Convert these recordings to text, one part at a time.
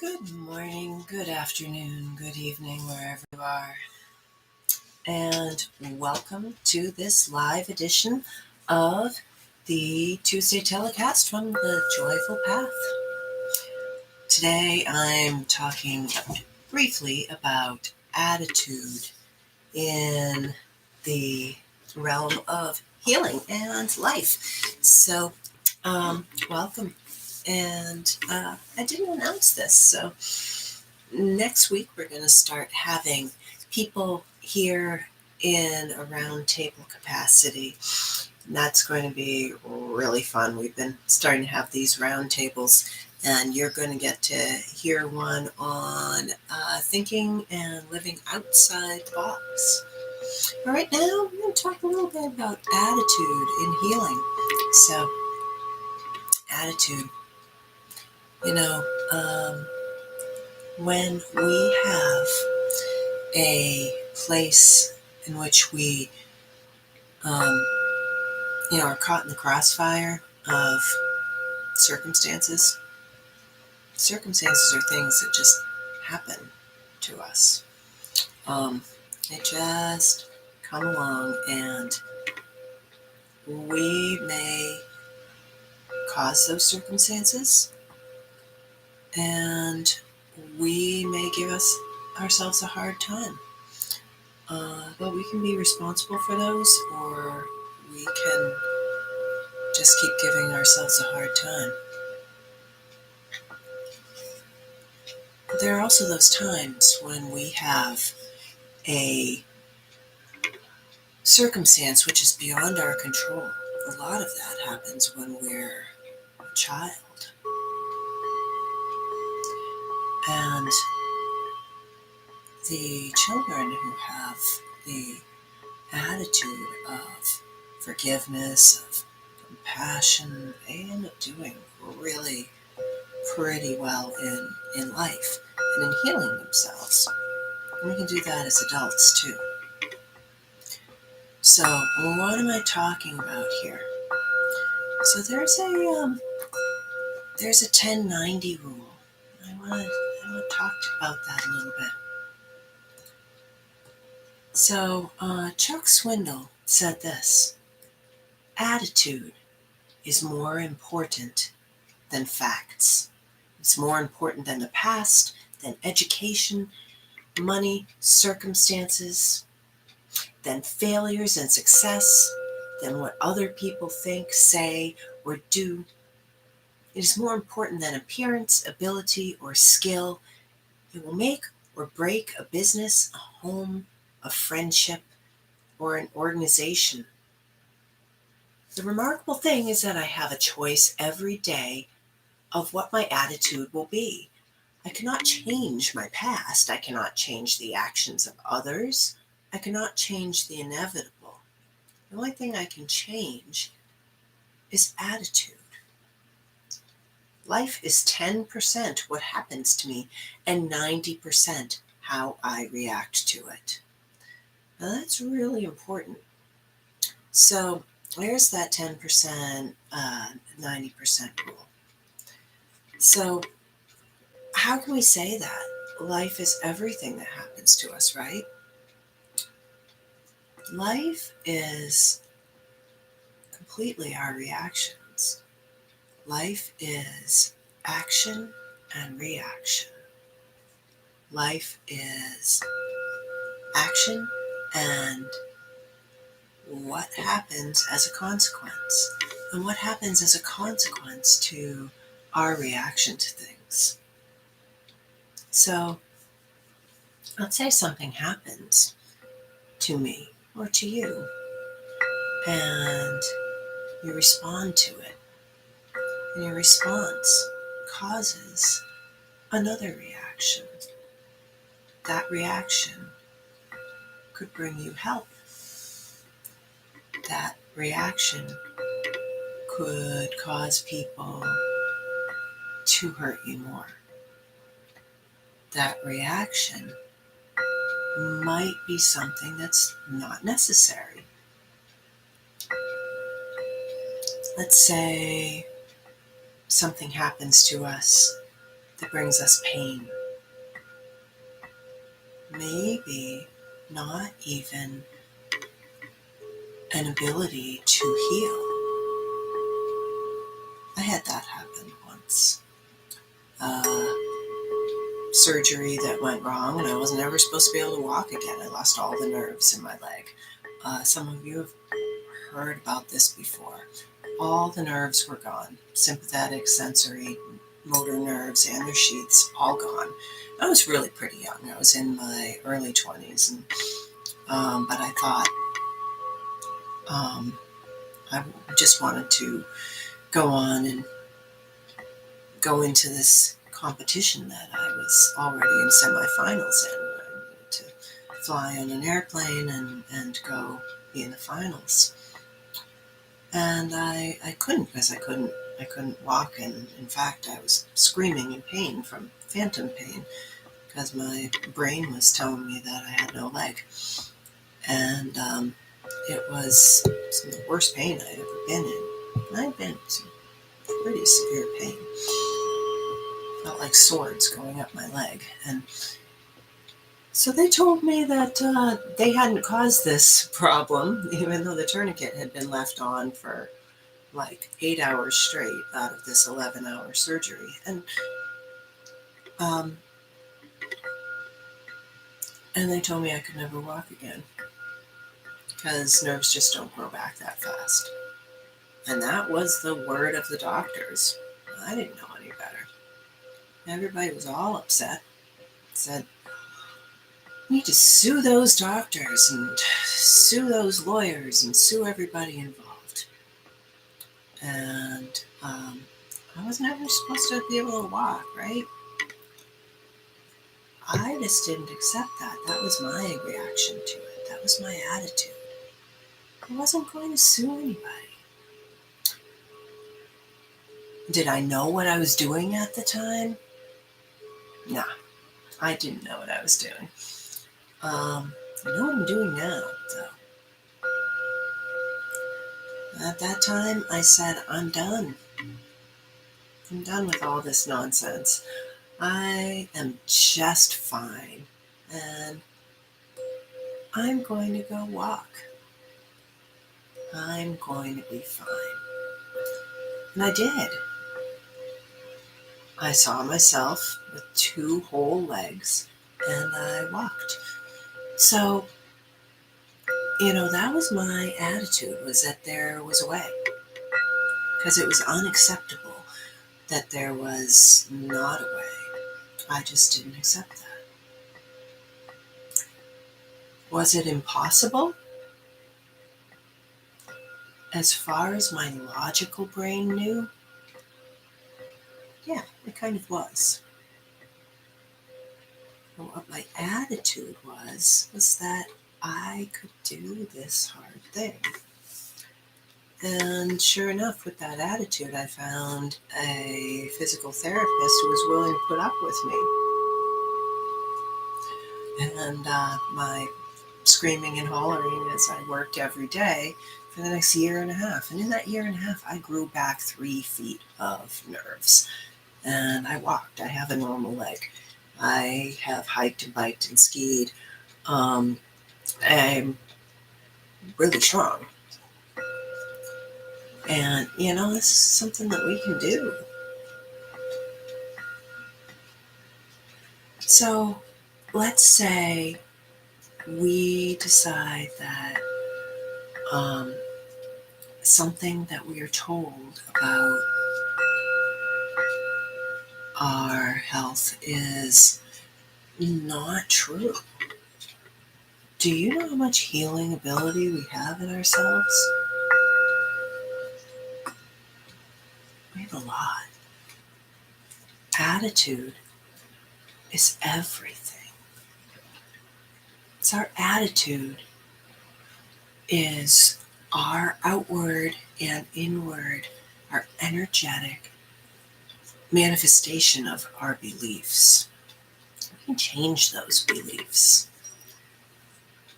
Good morning, good afternoon, good evening, wherever you are, and welcome to this live edition of the Tuesday telecast from the Joyful Path. Today I'm talking briefly about attitude in the realm of healing and life. So, welcome. And I didn't announce this, so next week we're going to start having people here in a round table capacity. And that's going to be really fun. We've been starting to have these round tables, and you're going to get to hear one on thinking and living outside the box. All right, now we're going to talk a little bit about attitude in healing. So, attitude. When we have a place in which we, are caught in the crossfire of circumstances. Circumstances are things that just happen to us. They just come along, and we may cause those circumstances, and we may give ourselves a hard time. But we can be responsible for those, or we can just keep giving ourselves a hard time. But there are also those times when we have a circumstance which is beyond our control. A lot of that happens when we're a child. And the children who have the attitude of forgiveness, of compassion, they end up doing really pretty well in life and in healing themselves. And we can do that as adults too. So what am I talking about here? So there's a 10-90 rule. I want to talk about that a little bit. So Chuck Swindoll said this: attitude is more important than facts. It's more important than the past, than education, money, circumstances, than failures and success, than what other people think, say, or do. It is more important than appearance, ability, or skill. It will make or break a business, a home, a friendship, or an organization. The remarkable thing is that I have a choice every day of what my attitude will be. I cannot change my past. I cannot change the actions of others. I cannot change the inevitable. The only thing I can change is attitude. Life is 10% what happens to me and 90% how I react to it. Now that's really important. So there's that 10%, 90% rule. So how can we say that? Life is everything that happens to us, right? Life is completely our reactions. Life is action and reaction. Life is action and what happens as a consequence. And what happens as a consequence to our reaction to things. So let's say something happens to me or to you, and you respond to it. And your response causes another reaction. That reaction could bring you help. That reaction could cause people to hurt you more. That reaction might be something that's not necessary. Let's say something happens to us that brings us pain. Maybe not even an ability to heal. I had that happen once. Surgery that went wrong, and I was never supposed to be able to walk again. I lost all the nerves in my leg. Some of you have heard about this before. All the nerves were gone. Sympathetic, sensory, motor nerves, and their sheaths, all gone. I was really pretty young. I was in my early 20s, and but I thought I just wanted to go on and go into this competition that I was already in semifinals in. I needed to fly on an airplane and go be in the finals. And I couldn't, because I couldn't walk, and in fact I was screaming in pain, from phantom pain, because my brain was telling me that I had no leg. And it was some of the worst pain I'd ever been in. And I'd been in some pretty severe pain. Felt like swords going up my leg. And so they told me that they hadn't caused this problem, even though the tourniquet had been left on for like 8 hours straight out of this 11-hour surgery. And they told me I could never walk again, because nerves just don't grow back that fast. And that was the word of the doctors. I didn't know any better. Everybody was all upset. Said, "You need to sue those doctors and sue those lawyers and sue everybody involved." And I was never supposed to be able to walk, right? I just didn't accept that. That was my reaction to it. That was my attitude. I wasn't going to sue anybody. Did I know what I was doing at the time? Nah, I didn't know what I was doing. I know what I'm doing now, though. At that time, I said, I'm done. I'm done with all this nonsense. I am just fine, and I'm going to go walk. I'm going to be fine. And I did. I saw myself with 2 whole legs, and I walked. So, that was my attitude, was that there was a way. Because it was unacceptable that there was not a way. I just didn't accept that. Was it impossible? As far as my logical brain knew, yeah, it kind of was. But what my attitude was that I could do this hard thing. And sure enough, with that attitude, I found a physical therapist who was willing to put up with me. And my screaming and hollering as I worked every day for the next year and a half. And in that year and a half, I grew back 3 feet of nerves. And I walked. I have a normal leg. I have hiked and biked and skied. I'm really strong. And, this is something that we can do. So let's say we decide that something that we are told about our health is not true. Do you know how much healing ability we have in ourselves? We have a lot. Attitude is everything. It's our attitude is our outward and inward, our energetic manifestation of our beliefs. We can change those beliefs.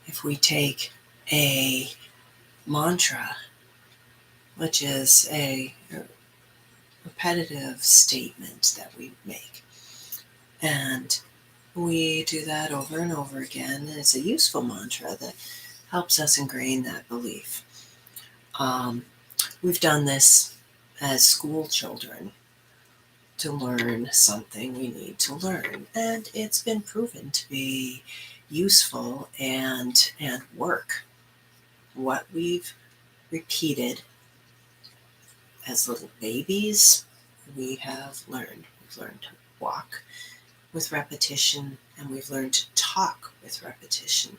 If we take a mantra, which is a repetitive statement that we make, And we do that over and over again. And it's a useful mantra that helps us ingrain that belief. We've done this as school children to learn something we need to learn. And it's been proven to be useful and work. What we've repeated as little babies, we have learned. We've learned to walk with repetition, and we've learned to talk with repetition.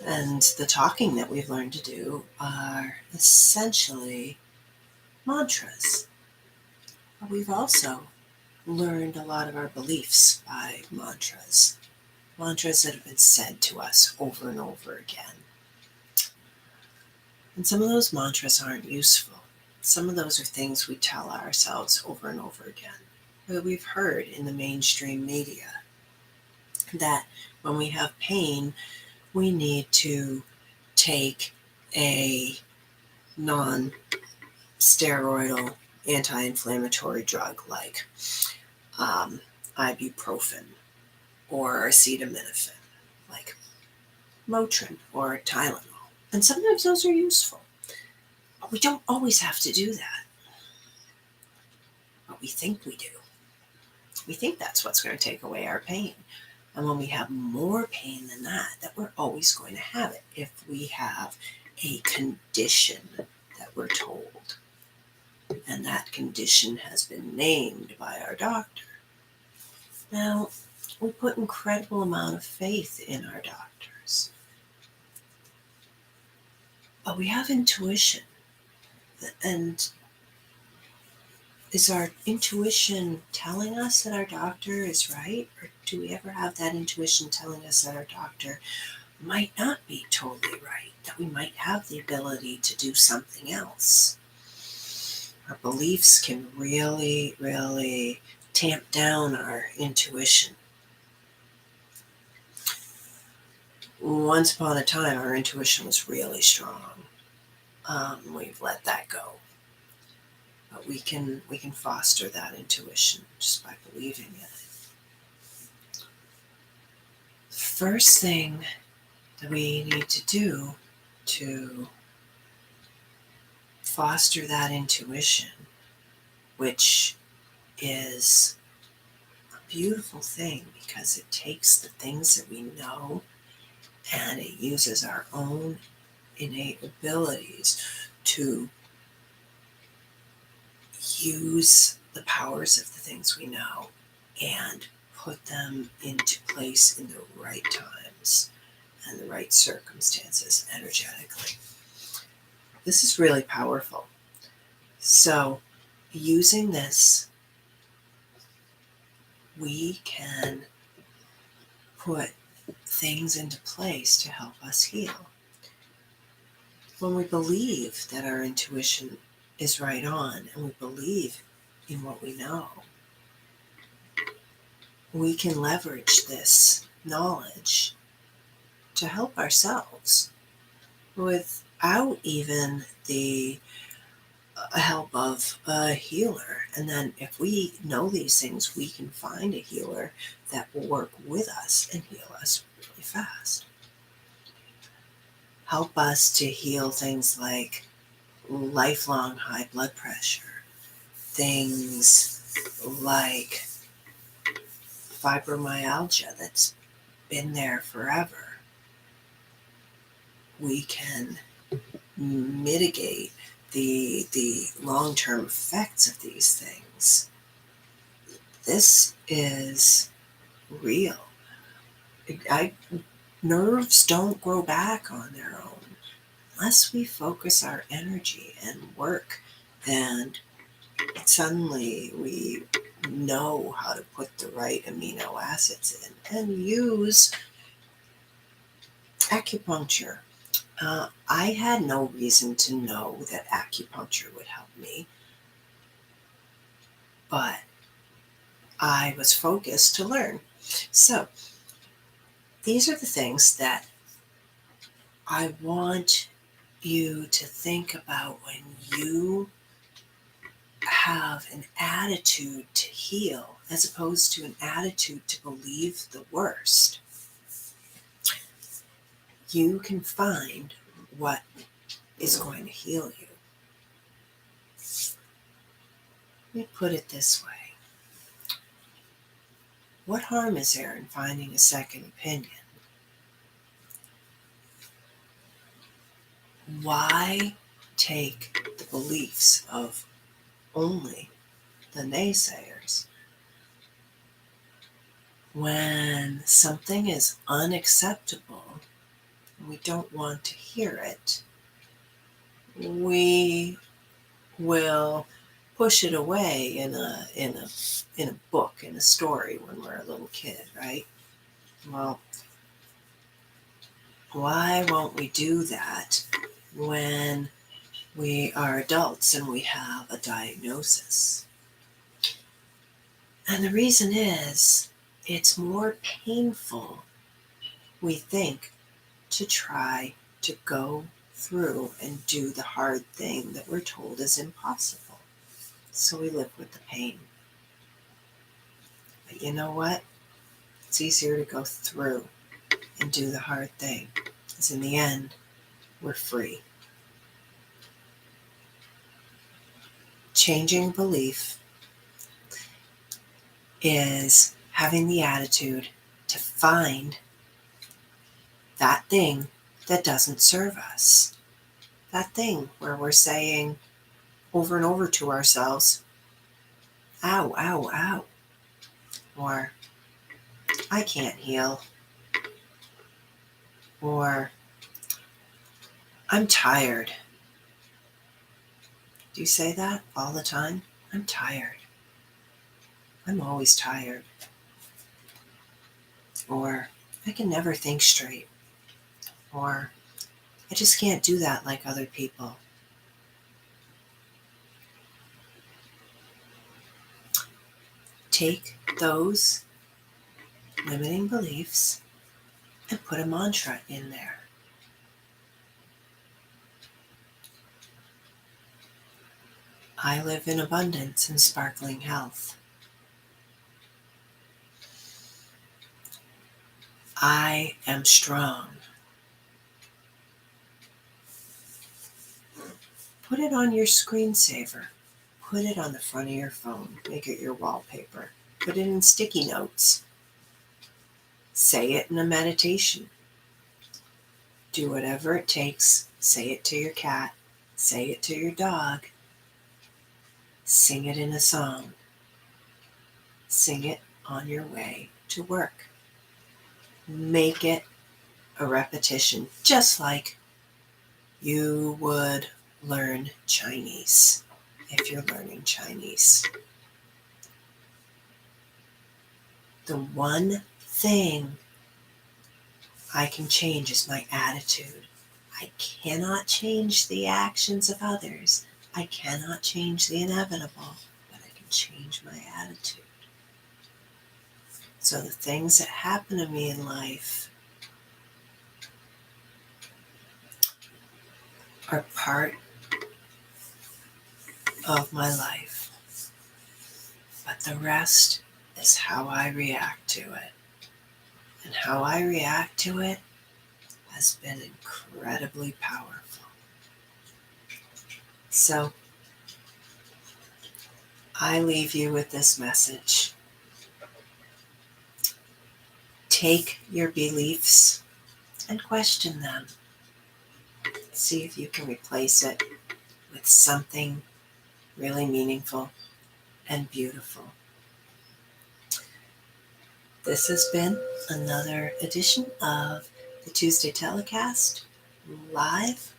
And the talking that we've learned to do are essentially mantras. But we've also learned a lot of our beliefs by mantras, mantras that have been said to us over and over again. And some of those mantras aren't useful. Some of those are things we tell ourselves over and over again, that we've heard in the mainstream media, that when we have pain, we need to take a non-steroidal anti-inflammatory drug like ibuprofen or acetaminophen, like Motrin or Tylenol. And sometimes those are useful, but we don't always have to do that. But we think we do. We think that's what's going to take away our pain. And when we have more pain than that, that we're always going to have it if we have a condition that we're told. And that condition has been named by our doctor. Now, we put incredible amount of faith in our doctors. But we have intuition. And is our intuition telling us that our doctor is right? Or do we ever have that intuition telling us that our doctor might not be totally right, that we might have the ability to do something else? Our beliefs can really, really tamp down our intuition. Once upon a time, our intuition was really strong. We've let that go. But we can foster that intuition just by believing in it. First thing that we need to do to foster that intuition, which is a beautiful thing because it takes the things that we know and it uses our own innate abilities to use the powers of the things we know and put them into place in the right times and the right circumstances energetically. This is really powerful. So, using this, we can put things into place to help us heal. When we believe that our intuition is right on and we believe in what we know, we can leverage this knowledge to help ourselves without even the help of a healer. And then if we know these things, we can find a healer that will work with us and heal us really fast. Help us to heal things like lifelong high blood pressure, things like fibromyalgia that's been there forever. We can mitigate the long-term effects of these things. This is real. Nerves don't grow back on their own unless we focus our energy and work, and suddenly we know how to put the right amino acids in and use acupuncture. I had no reason to know that acupuncture would help me, but I was focused to learn. So these are the things that I want you to think about when you have an attitude to heal as opposed to an attitude to believe the worst, you can find what is going to heal you. Let me put it this way. What harm is there in finding a second opinion? Why take the beliefs of only the naysayers when something is unacceptable and we don't want to hear it? We will push it away in a book, in a story when we're a little kid, right? Well, why won't we do that when we are adults and we have a diagnosis? And the reason is, it's more painful, we think, to try to go through and do the hard thing that we're told is impossible. So we live with the pain. But you know what? It's easier to go through and do the hard thing, because in the end, we're free. Changing belief is having the attitude to find that thing that doesn't serve us. That thing where we're saying over and over to ourselves, ow, ow, ow. Or, I can't heal. Or, I'm tired. Do you say that all the time? I'm tired. I'm always tired. Or, I can never think straight. Or, I just can't do that like other people. Take those limiting beliefs and put a mantra in there. I live in abundance and sparkling health. I am strong. Put it on your screensaver. Put it on the front of your phone. Make it your wallpaper. Put it in sticky notes. Say it in a meditation. Do whatever it takes. Say it to your cat. Say it to your dog. Sing it in a song. Sing it on your way to work. Make it a repetition, just like you would learn Chinese if you're learning Chinese. The one thing I can change is my attitude. I cannot change the actions of others. I cannot change the inevitable, but I can change my attitude. So the things that happen to me in life are part of my life, but the rest is how I react to it. And how I react to it has been incredibly powerful. So I leave you with this message. Take your beliefs and question them. See if you can replace it with something really meaningful and beautiful. This has been another edition of the Tuesday Telecast live.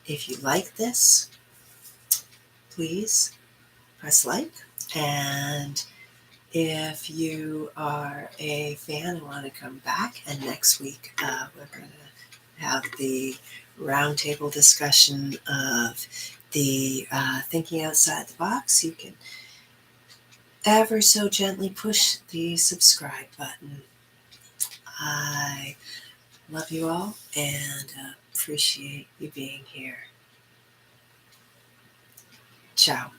If you like this, please press like. And if you are a fan and want to come back, and next week we're going to have the roundtable discussion of the thinking outside the box, you can ever so gently push the subscribe button. I love you all and appreciate you being here. Ciao.